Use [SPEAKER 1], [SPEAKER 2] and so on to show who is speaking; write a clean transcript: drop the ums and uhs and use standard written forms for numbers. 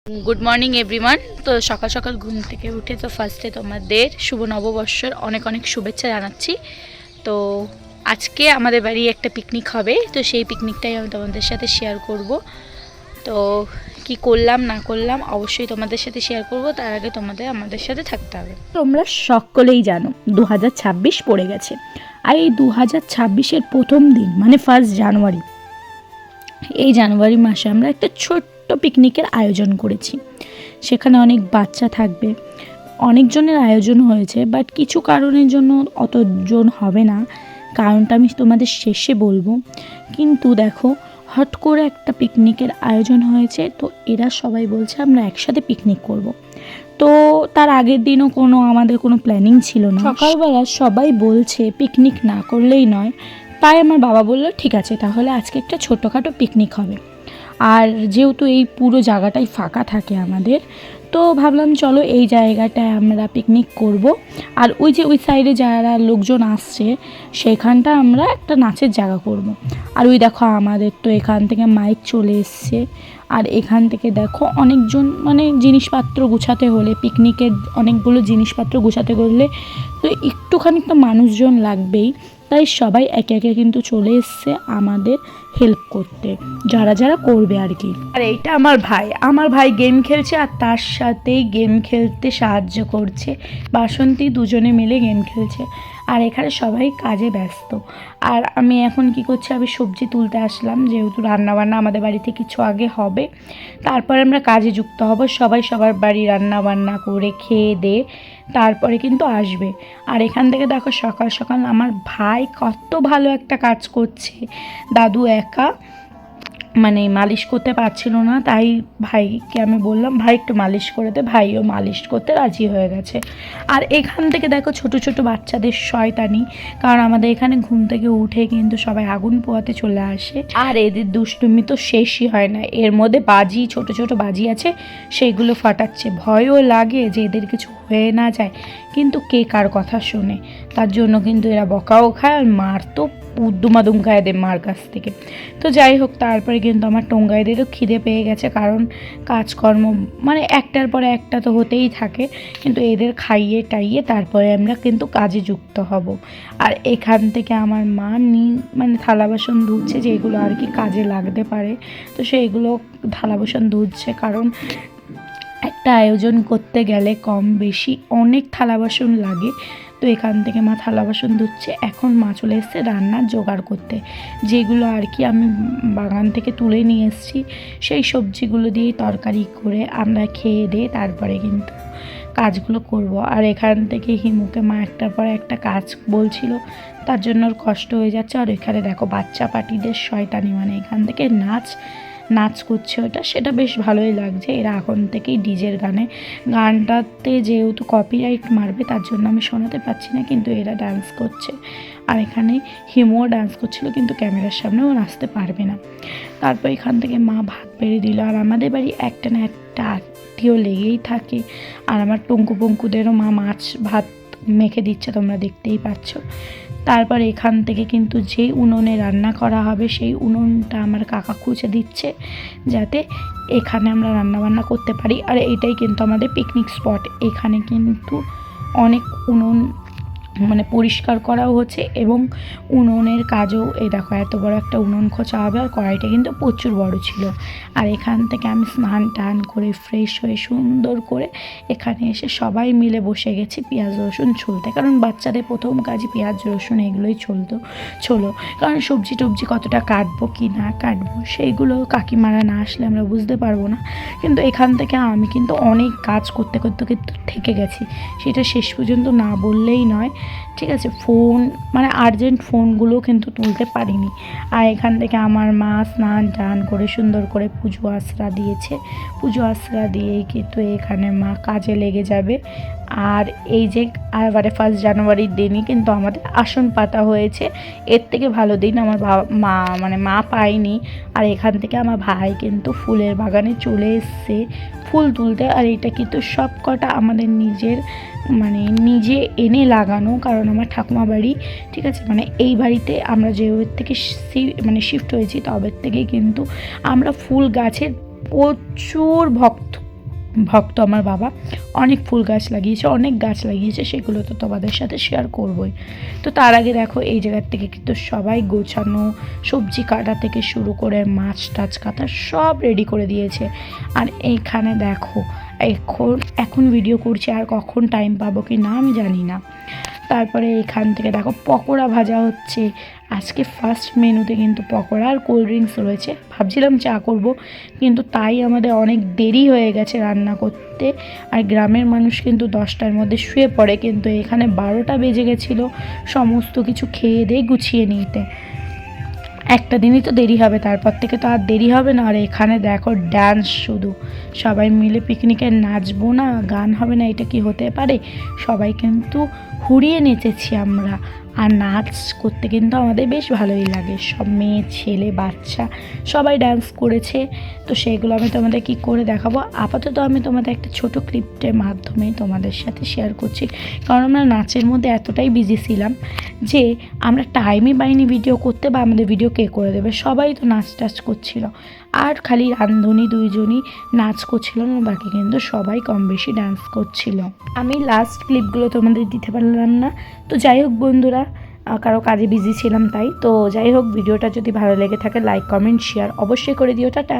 [SPEAKER 1] Good morning everyone. তো সকাল সকাল ঘুম থেকে উঠে তো ফার্স্টে তোমাদের শুভ নববর্ষর অনেক অনেক শুভেচ্ছা জানাচ্ছি। তো আজকে আমাদের বাড়ি একটা পিকনিক হবে, তো সেই পিকনিকটাই আমি তোমাদের সাথে শেয়ার করব। তো কি করলাম না করলাম অবশ্যই তোমাদের সাথে শেয়ার করব, তার আগে তোমাদের আমাদের সাথে থাকতে হবে।
[SPEAKER 2] তোমরা সকলেই জানো 2026 পড়ে গেছে, আর এই 2026-এর প্রথম দিন মানে 1 জানুয়ারি, এই জানুয়ারি মাসে আমরা একটা ছোট্ট পিকনিকের আয়োজন করেছি। সেখানে অনেক বাচ্চা থাকবে, অনেকজনের আয়োজন হয়েছে, বাট কিছু কারণের জন্য অতজন হবে না, কারণটা আমি তোমাদের শেষে বলবো। কিন্তু দেখো, হট করে একটা পিকনিকের আয়োজন হয়েছে, তো এরা সবাই বলছে আমরা একসাথে পিকনিক করব। তো তার আগের দিনও আমাদের কোনো প্ল্যানিং ছিল না। সকালবেলা সবাই বলছে পিকনিক না করলেই নয়, তাই আমার বাবা বললো ঠিক আছে, তাহলে আজকে একটা ছোটোখাটো পিকনিক হবে। আর যেহেতু এই পুরো জায়গাটাই ফাঁকা থাকে আমাদের, তো ভাবলাম চলো এই জায়গাটায় আমরা পিকনিক করব। আর ওই যে ওই সাইডে যারা লোকজন আসছে সেখানটা আমরা একটা নাচের জায়গা করব। আর ওই দেখো আমাদের তো এখান থেকে মাইক চলে এসছে, আর এখান থেকে দেখো অনেকজন, মানে জিনিসপত্র গুছাতে হলে, পিকনিকের অনেকগুলো জিনিসপত্র গুছাতে করলে তো একটুখানি তো মানুষজন লাগবেই। তাই সবাই একে একে কিন্তু চলে এসছে আমাদের হেল্প করতে, যারা যারা করবে আর কি। আর এইটা আমার ভাই গেম খেলছে, আর তার সাথেই গেম খেলতে সাহায্য করছে বাসন্তী, দুজনে মিলে গেম খেলছে। আর এখানে সবাই কাজে ব্যস্ত। আর আমি এখন কি করছি, আমি সবজি তুলতে আসলাম, যেহেতু রান্নাবান্না আমাদের বাড়িতে কিছু আগে হবে, তারপরে আমরা কাজে যুক্ত হব। সবাই সবার বাড়ি রান্নাবান্না করে খেয়ে দিয়ে তারপরে কিন্তু আসবে। আর এখান থেকে দেখো সকাল সকাল আমার ভাই কত ভালো একটা কাজ করছে। দাদু একা মানে মালিশ করতে পারছিল না, তাই ভাইকে আমি বললাম ভাই একটু মালিশ করে দে, ভাইও মালিশ করতে রাজি হয়ে গেছে। আর এখান থেকে দেখো ছোট ছোট বাচ্চাদের শয়তানি, কারণ আমাদের এখানে ঘুম থেকে উঠে কিন্তু সবাই আগুন পোয়াতে চলে আসে, আর এদের দুষ্টুমি তো শেষই হয় না। এর মধ্যে বাজি, ছোট ছোট বাজি আছে, সেইগুলো ফাটাচ্ছে। ভয়ও লাগে যে এদের কিছু হয়ে না যায়, কিন্তু কে কার কথা শোনে। তার জন্য কিন্তু এরা বকাও খায়, আর মার তো উদ্দুমাদুম খায় এদের মার কাছ থেকে। তো যাই হোক, তারপরে কিন্তু আমার টোঙ্গাইদেরও খিদে পেয়ে গেছে, কারণ কাজকর্ম মানে একটার পরে একটা তো হতেই থাকে, কিন্তু এদের খাইয়ে টাইয়ে তারপরে আমরা কিন্তু কাজে যুক্ত হব। আর এখান থেকে আমার মা মানে থালা বাসন ধুচ্ছে, যেগুলো আর কি কাজে লাগতে পারে, তো সেইগুলো থালা বাসন ধুচ্ছে, কারণ একটা আয়োজন করতে গেলে কম বেশি অনেক থালা বাসন লাগে। তো এখান থেকে মা থালা বাসন ধুচ্ছে। এখন মা চলে এসছে রান্নার জোগাড় করতে, যেগুলো আর কি আমি বাগান থেকে তুলে নিয়ে এসেছি, সেই সবজিগুলো দিয়েই তরকারি করে আমরা খেয়ে দিয়ে তারপরে কিন্তু কাজগুলো করব। আর এখান থেকে হিমুকে মা একটার পর একটা কাজ বলছিল, তার জন্য ওর কষ্ট হয়ে যাচ্ছে। আর এখানে দেখো বাচ্চা পাটিদের শয়তানি, মানে এখান থেকে নাচ করছে ওটা, সেটা বেশ ভালোই লাগছে। এরা এখন থেকেই ডিজের গানটাতে যেহেতু কপিরাইট মারবে, তার জন্য আমি শোনাতে পারছি না, কিন্তু এরা ডান্স করছে। আর এখানে হিমুও ডান্স করছিল, কিন্তু ক্যামেরার সামনেও নাচতে পারবে না। তারপর এখান থেকে মা ভাত বেড়ে দিল। আর আমাদের বাড়ি একটা না একটা আত্মীয় লেগেই থাকে। আর আমার টঙ্কু পঙ্কুদেরও মা মাছ ভাত মেখে দিচ্ছে, তোমরা দেখতেই পাচ্ছ। তারপর এখান থেকে কিন্তু যেই উনুনে রান্না করা হবে সেই উনুনটা আমার কাকা খুঁজে দিচ্ছে, যাতে এখানে আমরা রান্নাবান্না করতে পারি। আর এইটাই কিন্তু আমাদের পিকনিক স্পট। এখানে কিন্তু অনেক উনুন মানে পরিষ্কার করাও হচ্ছে, এবং উনুনের কাজও, এই দেখো এত বড় একটা উনুন খোঁচা হবে, আর কড়াইটা কিন্তু প্রচুর বড় ছিল। আর এখান থেকে আমি স্নান টান করে ফ্রেশ হয়ে সুন্দর করে এখানে এসে সবাই মিলে বসে গেছি পেঁয়াজ রসুন ছুলতে, কারণ বাচ্চাদের প্রথম কাজই পেঁয়াজ রসুন এগুলোই ছোলো, কারণ সবজি টবজি কতটা কাটবো কি না কাটবো সেইগুলো কাকিমারা না আসলে আমরা বুঝতে পারবো না। কিন্তু এখান থেকে আমি কিন্তু অনেক কাজ করতে করতে কিন্তু থেকে গেছি, সেটা শেষ পর্যন্ত না বললেই নয়, ঠিক আছে। ফোন মানে আর্জেন্ট ফোনগুলো কিন্তু তুলতে পারিনি। আর এখান থেকে আমার মা স্নান টান করে সুন্দর করে পুজো আশ্রা দিয়েছে, পুজো আশ্রা দিয়েই কিন্তু এখানে মা কাজে লেগে যাবে। আর এই যে এবারে 1 জানুয়ারির দিনই কিন্তু আমাদের আসন পাতা হয়েছে, এর থেকে ভালো দিন আমার মা পায়নি। আর এখান থেকে আমার ভাই কিন্তু ফুলের বাগানে চলে এসছে ফুল তুলতে। আর এটা কিন্তু সব কটা আমাদের নিজে এনে লাগানো, কারণ আমার ঠাকুমা বাড়ি, ঠিক আছে, মানে এই বাড়িতে আমরা যে থেকে শিফট হয়েছি তবের থেকেই কিন্তু আমরা ফুল গাছের প্রচুর ভক্ত, ভক্ত আমার বাবা, অনেক ফুল গাছ লাগিয়েছে, অনেক গাছ লাগিয়েছে, সেগুলো তো তোমাদের সাথে শেয়ার করবই। তো তার আগে দেখো এই জায়গার থেকে কিন্তু সবাই গোছানো, সবজি কাটা থেকে শুরু করে মাছ টাছ কাটা সব রেডি করে দিয়েছে। আর এইখানে দেখো এখন ভিডিও করছি, আর কখন টাইম পাবো কি না আমি জানি না। তারপরে এখান থেকে দেখো পকোড়া ভাজা হচ্ছে। আজকে ফার্স্ট মেনুতে কিন্তু পকোড়া আর কোল্ড ড্রিঙ্কস রয়েছে। ভাবছিলাম চা করব, কিন্তু তাই আমাদের অনেক দেরি হয়ে গেছে রান্না করতে। আর গ্রামের মানুষ কিন্তু 10টার মধ্যে শুয়ে পড়ে, কিন্তু এখানে 12টা বেজে গেছিলো সমস্ত কিছু খেয়ে দিয়ে গুছিয়ে নিতে। একটা দিনই তো দেরি হবে, তারপর থেকে তো আর দেরি হবে না। আর এখানে দেখো ডান্স, শুধু সবাই মিলে পিকনিকে নাচবো না, গান হবে না, এটা কি হতে পারে? সবাই কিন্তু হুড়িয়ে নেচেছি আমরা। আর নাচ করতে কিন্তু আমাদের বেশ ভালোই লাগে, সব মেয়ে ছেলে বাচ্চা সবাই ডান্স করেছে। তো সেগুলো আমি তোমাদের কি করে দেখাবো, আপাতত আমি তোমাদের একটা ছোট ক্লিপের মাধ্যমে তোমাদের সাথে শেয়ার করছি। কারণ আমরা নাচের মধ্যে এতটাই বিজি ছিলাম যে আমরা টাইমই পাইনি ভিডিও করতে, বা আমাদের ভিডিও কে করে দেবে। সবাই তো নাচ টাচ করছিল, আর খালি রান্ধুনি দুইজনই নাচ করছিল না, বাকি কিন্তু সবাই কম বেশি ডান্স করছিল। আমি লাস্ট ক্লিপগুলো তোমাদের দিতে পারলাম না। তো যাই হোক বন্ধুরা, কারো কাজে বিজি ছিলাম তাই। তো যাই হোক, ভিডিওটা যদি ভালো লেগে থাকে লাইক কমেন্ট শেয়ার অবশ্যই করে দিও। টাটা।